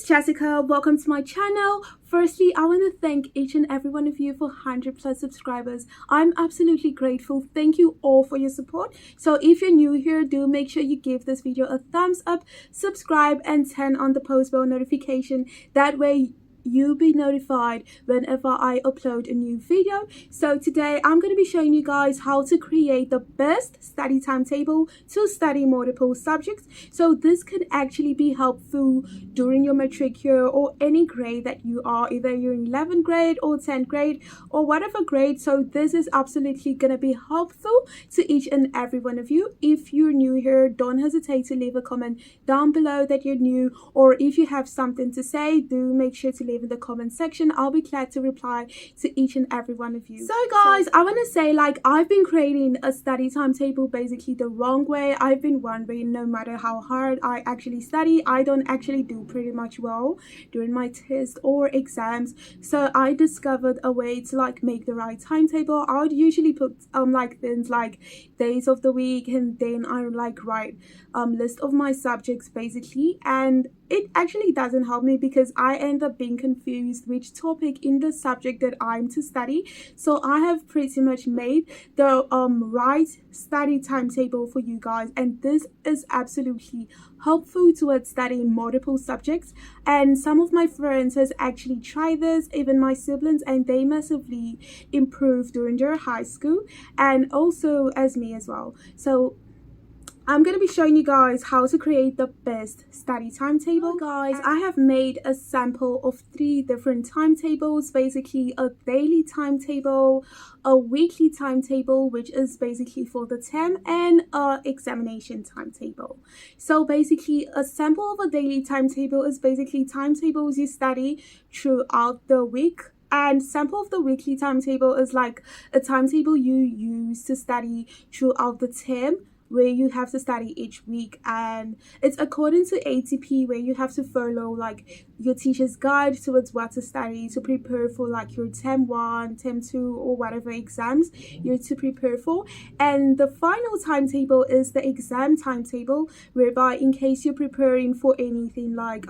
it's Jessica. Welcome to my channel. Firstly, I want to thank each and every one of you for 100+ subscribers. I'm absolutely grateful. Thank you all for your support. So if you're new here, do make sure you give this video a thumbs up, subscribe, and turn on the post bell notification. That way you'll be notified whenever I upload a new video. So today I'm going to be showing you guys how to create the best study timetable to study multiple subjects. So this can actually be helpful during your matric year or any grade that you are, either you're in 11th grade or 10th grade or whatever grade. So this is absolutely going to be helpful to each and every one of you. If you're new here, don't hesitate to leave a comment down below that you're new, or if you have something to say, do make sure to leave in the comment section. I'll be glad to reply to each and every one of you. So guys, I want to say, like, I've been creating a study timetable basically the wrong way. I've been wondering, no matter how hard I actually study, I don't actually do pretty much well during my test or exams. So I discovered a way to like make the right timetable. I would usually put like things like days of the week, and then I like write list of my subjects basically, and it actually doesn't help me because I end up being confused which topic in the subject that I'm to study. So I have pretty much made the right study timetable for you guys, and this is absolutely helpful towards studying multiple subjects. And some of my friends has actually tried this, even my siblings, and they massively improved during their high school, and also as me as well. So I'm going to be showing you guys how to create the best study timetable. Guys, I have made a sample of 3 different timetables, basically a daily timetable, a weekly timetable, which is basically for the term, and a examination timetable. So basically a sample of a daily timetable is basically timetables you study throughout the week. And sample of the weekly timetable is like a timetable you use to study throughout the term, where you have to study each week, and it's according to ATP, where you have to follow like your teacher's guide towards what to study to prepare for like your term 1, term 2, or whatever exams you're to prepare for. And the final timetable is the exam timetable, whereby in case you're preparing for anything like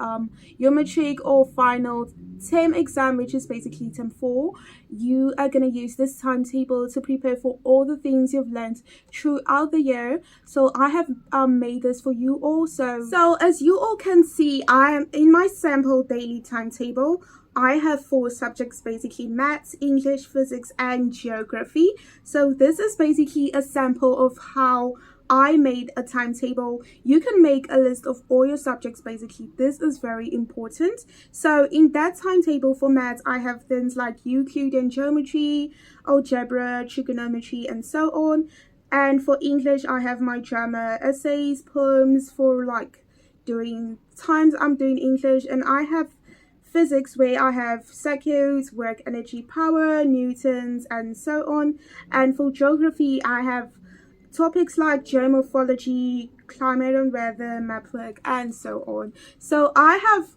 your matric or final term exam, which is basically term 4, you are going to use this timetable to prepare for all the things you've learned throughout the year. So I have made this for you also. So as you all can see, I am in my sample daily timetable. I have 4 subjects, basically maths, English, physics, and geography. So this is basically a sample of how I made a timetable. You can make a list of all your subjects basically. This is very important. So in that timetable for maths, I have things like Euclidean geometry, algebra, trigonometry, and so on. And for English, I have my grammar, essays, poems for like doing times I'm doing English. And I have physics, where I have circuits, work, energy, power, newtons, and so on. And for geography, I have topics like geomorphology, climate and weather, mapwork, and so on. So I have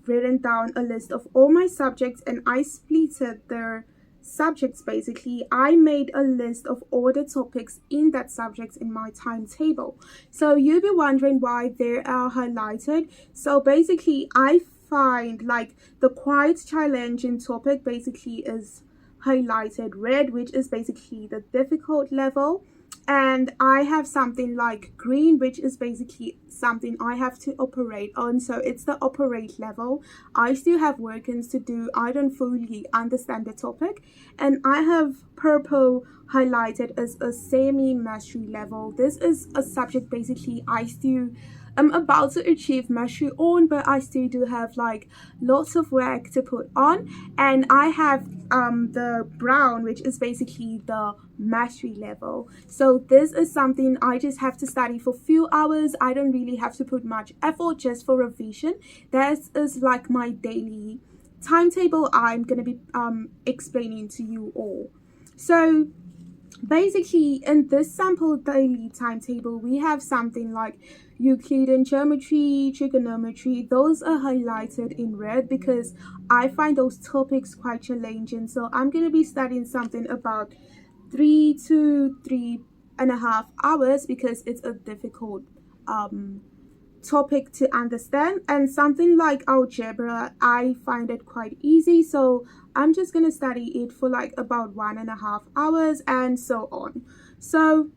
written down a list of all my subjects, and I splitted their subjects basically. I made a list of all the topics in that subject in my timetable. So you'll be wondering why they are highlighted. So basically I find like the quite challenging topic basically is highlighted red, which is basically the difficult level. And I have something like green, which is basically something I have to operate on. So it's the operate level. I still have workings to do. I don't fully understand the topic. And I have purple highlighted as a semi-mastery level. This is a subject basically I still am about to achieve mastery on, but I still do have like lots of work to put on. And I have the brown, which is basically the mastery level. So this is something I just have to study for few hours. I don't really have to put much effort, just for revision. That is like my daily timetable I'm gonna be explaining to you all. So basically in this sample daily timetable, we have something like Euclidean geometry, trigonometry. Those are highlighted in red because I find those topics quite challenging. So I'm going to be studying something about 3 to 3.5 hours because it's a difficult topic to understand, and something like algebra, I find it quite easy, so I'm just gonna study it for like about 1.5 hours and so on. So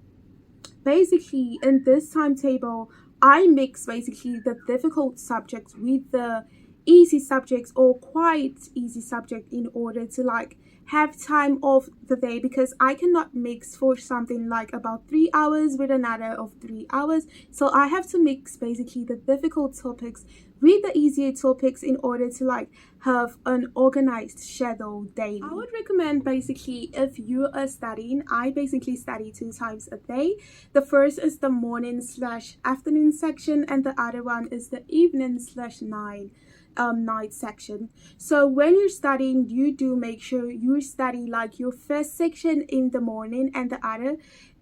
basically in this timetable, I mix basically the difficult subjects with the easy subjects or quite easy subject in order to like have time of the day, because I cannot mix for something like about 3 hours with another of 3 hours. So I have to mix basically the difficult topics with the easier topics in order to like have an organized schedule daily. I would recommend basically if you are studying, I basically study 2 times a day. The first is the morning/afternoon section, and the other one is the evening/night section. So when you're studying, you do make sure you study like your first section in the morning and the other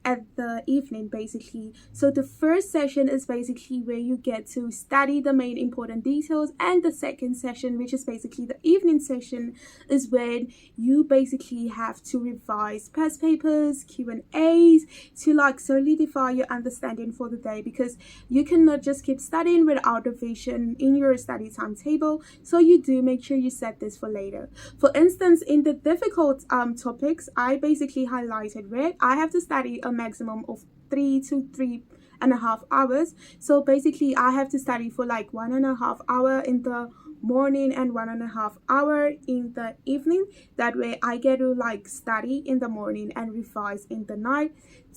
at the evening basically. So the first session is basically where you get to study the main important details, and the second session, which is basically the evening session, is when you basically have to revise past papers, Q&As, to like solidify your understanding for the day, because you cannot just keep studying without revision in your study timetable. So you do make sure you set this for later. For instance, in the difficult topics, I basically highlighted red. I have to study a maximum of 3 to 3.5 hours. So basically I have to study for like 1.5 hour in the morning and 1.5 hour in the evening. That way I get to like study in the morning and revise in the night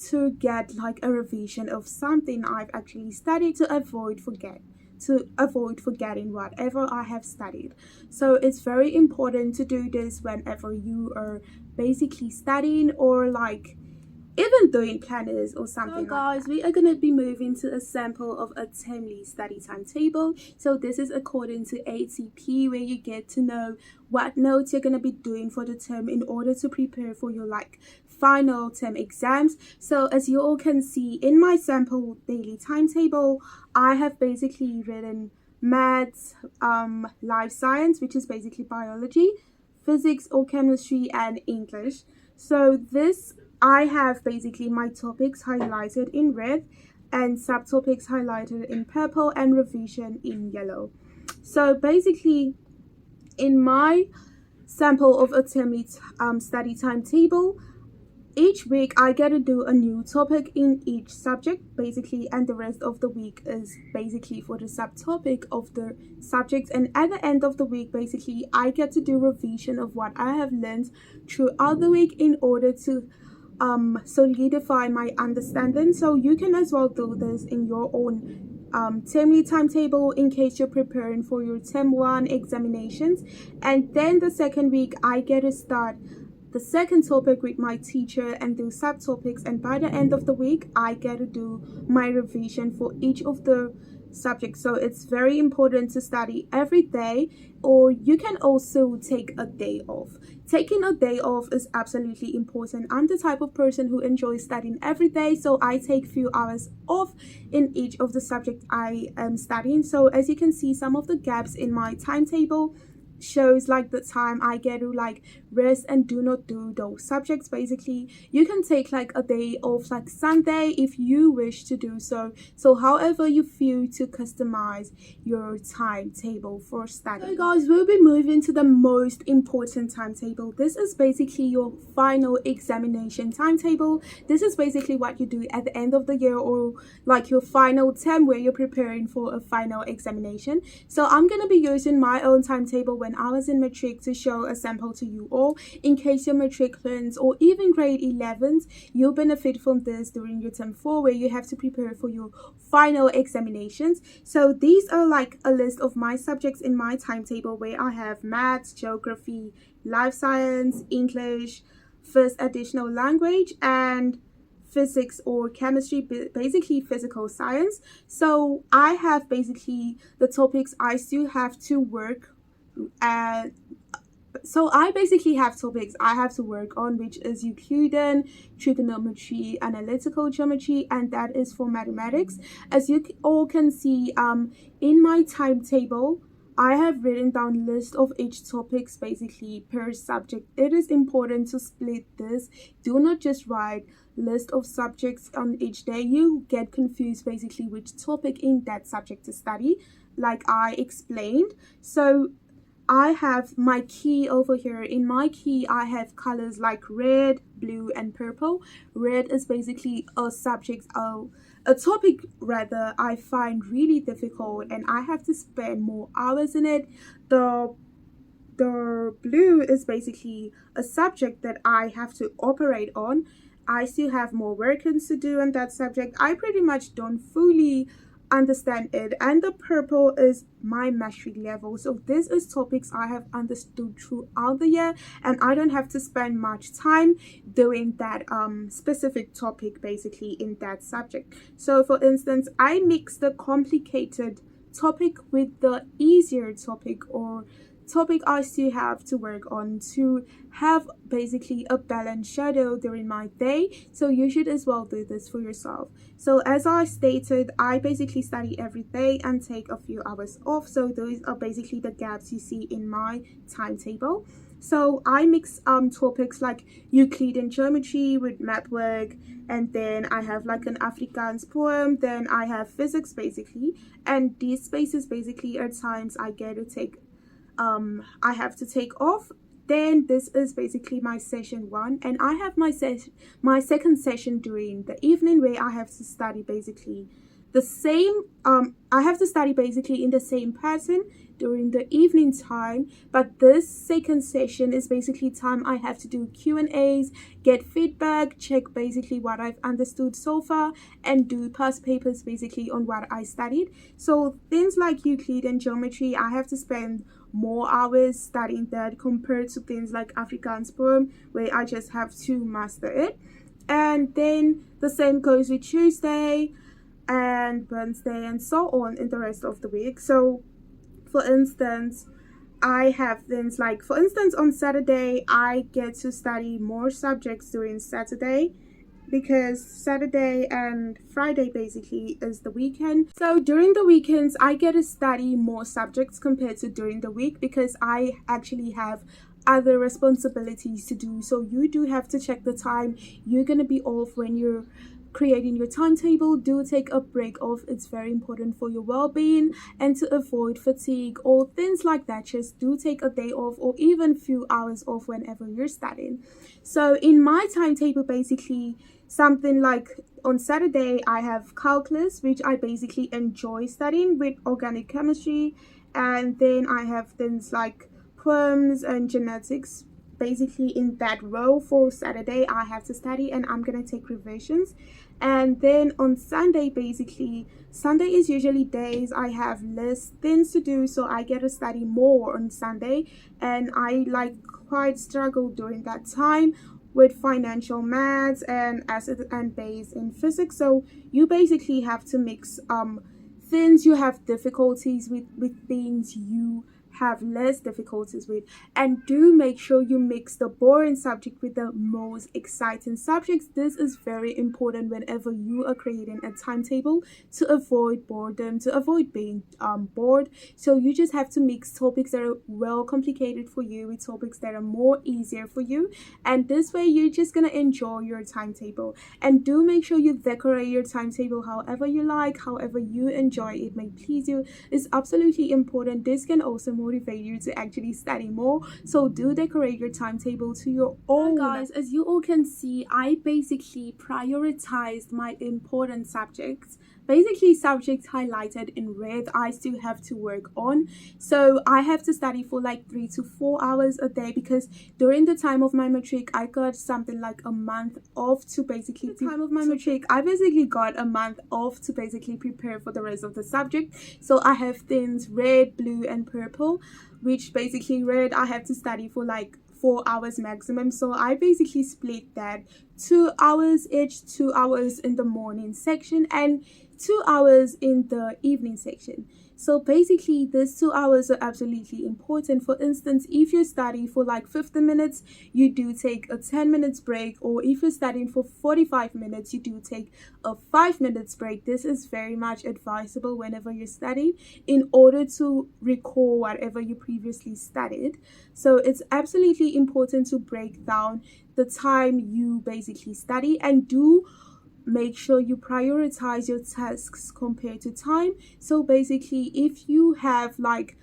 to get like a revision of something I've actually studied, to avoid forgetting whatever I have studied. So it's very important to do this whenever you are basically studying or like even doing planners or something. So guys, we are going to be moving to a sample of a termly study timetable. So this is according to ATP, where you get to know what notes you're going to be doing for the term in order to prepare for your like final term exams. So as you all can see in my sample daily timetable, I have basically written maths, life science, which is basically biology, physics or chemistry, and English. So this, I have basically my topics highlighted in red and subtopics highlighted in purple and revision in yellow. So basically in my sample of a termly study timetable, each week I get to do a new topic in each subject basically, and the rest of the week is basically for the subtopic of the subjects. And at the end of the week basically I get to do revision of what I have learned throughout the week in order to solidify my understanding. So you can as well do this in your own termly timetable in case you're preparing for your term 1 examinations. And then the second week I get to start the second topic with my teacher and do subtopics, and by the end of the week I get to do my revision for each of the subjects. So it's very important to study every day, or you can also take a day off. Taking a day off is absolutely important. I'm the type of person who enjoys studying every day, so I take few hours off in each of the subjects I am studying. So as you can see, some of the gaps in my timetable shows like the time I get to like rest and do not do those subjects. Basically you can take like a day off like Sunday if you wish to do so. So however you feel to customize your timetable for study. So guys, we'll be moving to the most important timetable. This is basically your final examination timetable. This is basically what you do at the end of the year, or like your final term where you're preparing for a final examination. So I'm going to be using my own timetable when I was in matric to show a sample to you all. In case your matriculants or even grade 11s, you'll benefit from this during your term 4 where you have to prepare for your final examinations. So these are like a list of my subjects in my timetable, where I have maths, geography, life science, English, first additional language, and physics or chemistry, basically physical science. So I have basically the topics I still have to work at. So I basically have topics I have to work on, which is Euclidean, trigonometry, analytical geometry, and that is for mathematics. As you all can see in my timetable, I have written down list of each topics basically per subject. It is important to split this. Do not just write list of subjects on each day, you get confused basically which topic in that subject to study, like I explained. So I have my key over here. In my key, I have colors like red, blue, and purple. Red is basically a subject, a topic rather, I find really difficult and I have to spend more hours in it. The blue is basically a subject that I have to operate on. I still have more workings to do on that subject. I pretty much don't fully understand it. And the purple is my matric level. So this is topics I have understood throughout the year, and I don't have to spend much time doing that specific topic basically in that subject. So for instance, I mix the complicated topic with the easier topic or topic I still have to work on to have basically a balanced schedule during my day. So you should as well do this for yourself. So as I stated, I basically study every day and take a few hours off. So those are basically the gaps you see in my timetable. So I mix topics like Euclidean geometry with math work, and then I have like an Afrikaans poem, then I have physics basically, and these spaces basically are times I get to take I have to take off. Then this is basically my session 1, and I have my second session during the evening where I have to study basically the same I have to study basically in the same pattern during the evening time, but this second session is basically time I have to do Q&As, get feedback, check basically what I've understood so far, and do past papers basically on what I studied. So things like Euclid and geometry, I have to spend more hours studying that compared to things like Afrikaans poem where I just have to master it. And then the same goes with Tuesday and Wednesday and so on in the rest of the week. So for instance, I have things like, for instance, on Saturday I get to study more subjects during Saturday because Saturday and Friday basically is the weekend. So during the weekends I get to study more subjects compared to during the week because I actually have other responsibilities to do. So you do have to check the time you're gonna be off when you're creating your timetable. Do take a break off. It's very important for your well-being and to avoid fatigue or things like that. Just do take a day off or even few hours off whenever you're studying. So in my timetable basically, something like on Saturday I have calculus, which I basically enjoy studying with organic chemistry, and then I have things like poems and genetics basically in that row. For Saturday I have to study and I'm gonna take revisions. And then on Sunday basically, Sunday is usually days I have less things to do, so I get to study more on Sunday, and I like quite struggle during that time with financial maths and acid and base in physics. So you basically have to mix things you have difficulties with things you have less difficulties with, and do make sure you mix the boring subject with the most exciting subjects. This is very important whenever you are creating a timetable to avoid boredom, to avoid being bored. So you just have to mix topics that are well complicated for you with topics that are more easier for you, and this way you're just gonna enjoy your timetable. And do make sure you decorate your timetable however you like, however you enjoy it may please you. It's absolutely important. This can also motivate you to actually study more, so do decorate your timetable to your own. Guys, as you all can see, I basically prioritized my important subjects. Basically subjects highlighted in red I still have to work on. So I have to study for like 3 to 4 hours a day because during the time of my matric I got something like a month off to basically I basically got a month off to basically prepare for the rest of the subject. So I have things red, blue, and purple, which basically red I have to study for like 4 hours maximum. So I basically split that 2 hours each, 2 hours in the morning section and 2 hours in the evening section. So basically these 2 hours are absolutely important. For instance, if you study for like 15 minutes, you do take a 10 minutes break, or if you're studying for 45 minutes, you do take a 5 minutes break. This is very much advisable whenever you're studying in order to recall whatever you previously studied. So it's absolutely important to break down the time you basically study, and do make sure you prioritize your tasks compared to time. So basically, if you have like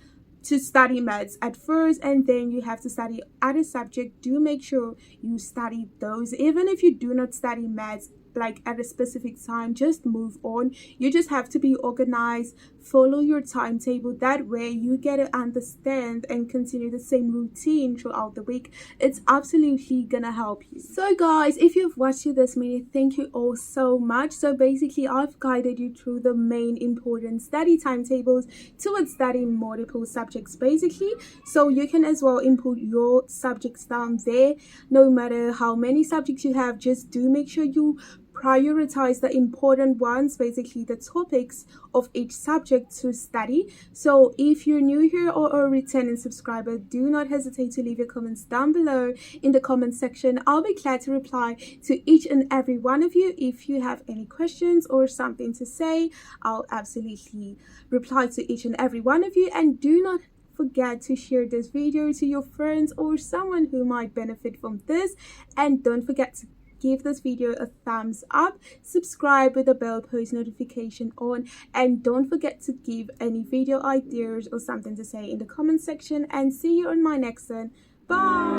to study maths at first and then you have to study other subject, do make sure you study those. Even if you do not study maths like at a specific time, just move on. You just have to be organized, follow your timetable. That way you get to understand and continue the same routine throughout the week. It's absolutely gonna help you. So guys, if you've watched to this minute, thank you all so much. So basically, I've guided you through the main important study timetables towards studying multiple subjects basically. So you can as well input your subjects down there. No matter how many subjects you have, just do make sure you prioritize the important ones, basically the topics of each subject to study. So if you're new here or a returning subscriber, do not hesitate to leave your comments down below in the comment section. I'll be glad to reply to each and every one of you. If you have any questions or something to say, I'll absolutely reply to each and every one of you. And do not forget to share this video to your friends or someone who might benefit from this. And don't forget to give this video a thumbs up, subscribe with the bell post notification on, and don't forget to give any video ideas or something to say in the comment section. And see you on my next one. Bye.